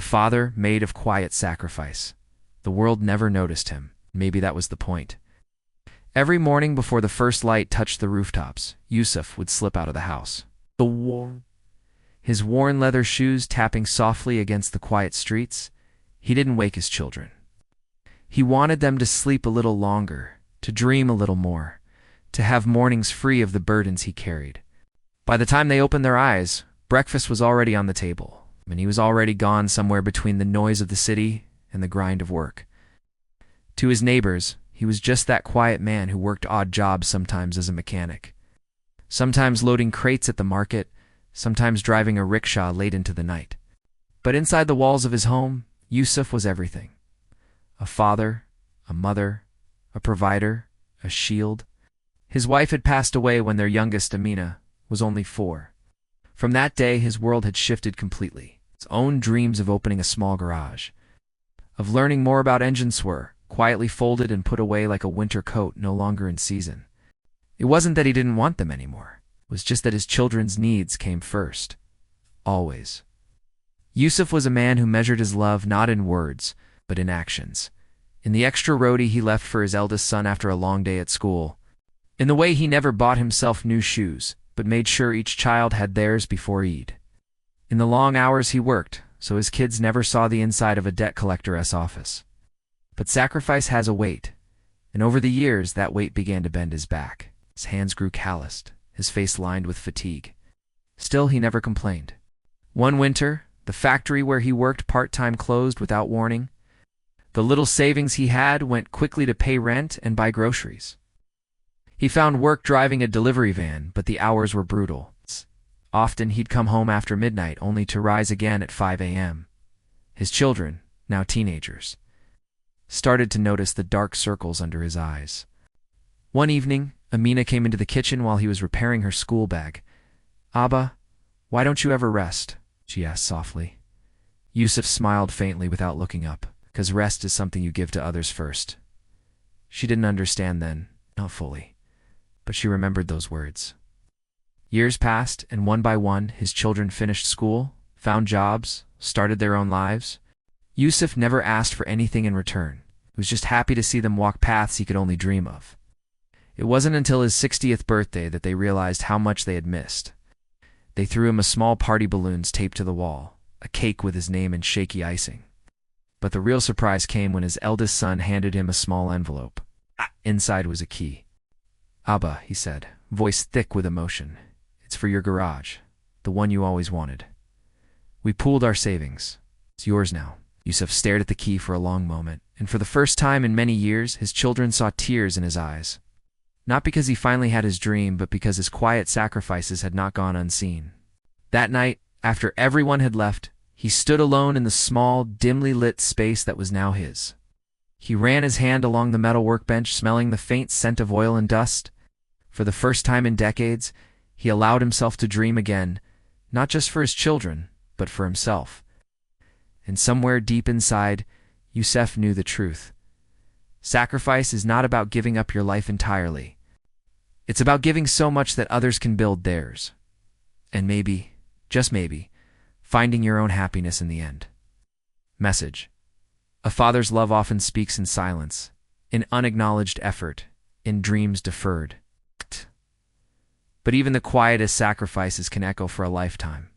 A father made of quiet sacrifice. The world never noticed him. Maybe that was the point. Every morning before the first light touched the rooftops, Yousuf would slip out of the house. His worn leather shoes tapping softly against the quiet streets. He didn't wake his children. He wanted them to sleep a little longer, to dream a little more, to have mornings free of the burdens he carried. By the time they opened their eyes, breakfast was already on the table, and he was already gone somewhere between the noise of the city and the grind of work. To his neighbors, he was just that quiet man who worked odd jobs sometimes as a mechanic, sometimes loading crates at the market, sometimes driving a rickshaw late into the night. But inside the walls of his home, Yousuf was everything. A father, a mother, a provider, a shield. His wife had passed away when their youngest, Amina, was only 4. From that day, his world had shifted completely. His own dreams of opening a small garage, of learning more about engines were quietly folded and put away like a winter coat no longer in season. It wasn't that he didn't want them anymore. It was just that his children's needs came first. Always. Yousuf was a man who measured his love not in words, but in actions. In the extra roadie he left for his eldest son after a long day at school. In the way he never bought himself new shoes, but made sure each child had theirs before Eid. In the long hours he worked, so his kids never saw the inside of a debt collector's office. But sacrifice has a weight, and over the years that weight began to bend his back. His hands grew calloused, his face lined with fatigue. Still, he never complained. One winter, the factory where he worked part-time closed without warning. The little savings he had went quickly to pay rent and buy groceries. He found work driving a delivery van, but the hours were brutal. Often he'd come home after midnight only to rise again at 5 a.m. His children, now teenagers, started to notice the dark circles under his eyes. One evening, Amina came into the kitchen while he was repairing her school bag. "Abba, why don't you ever rest?" she asked softly. Yousuf smiled faintly without looking up, because rest is something you give to others first. She didn't understand then, not fully, but she remembered those words. Years passed, and one by one, his children finished school, found jobs, started their own lives. Yousuf never asked for anything in return. He was just happy to see them walk paths he could only dream of. It wasn't until his 60th birthday that they realized how much they had missed. They threw him a small party balloons taped to the wall, a cake with his name and shaky icing. But the real surprise came when his eldest son handed him a small envelope. Inside was a key. "Abba," he said, voice thick with emotion, "it's for your garage, the one you always wanted. We pooled our savings. It's yours now." Yousuf stared at the key for a long moment, and for the first time in many years, his children saw tears in his eyes. Not because he finally had his dream, but because his quiet sacrifices had not gone unseen. That night, after everyone had left, he stood alone in the small, dimly lit space that was now his. He ran his hand along the metal workbench, smelling the faint scent of oil and dust. For the first time in decades, he allowed himself to dream again, not just for his children, but for himself. And somewhere deep inside, Yousuf knew the truth. Sacrifice is not about giving up your life entirely. It's about giving so much that others can build theirs. And maybe, just maybe, finding your own happiness in the end. Message: a father's love often speaks in silence, in unacknowledged effort, in dreams deferred. But even the quietest sacrifices can echo for a lifetime.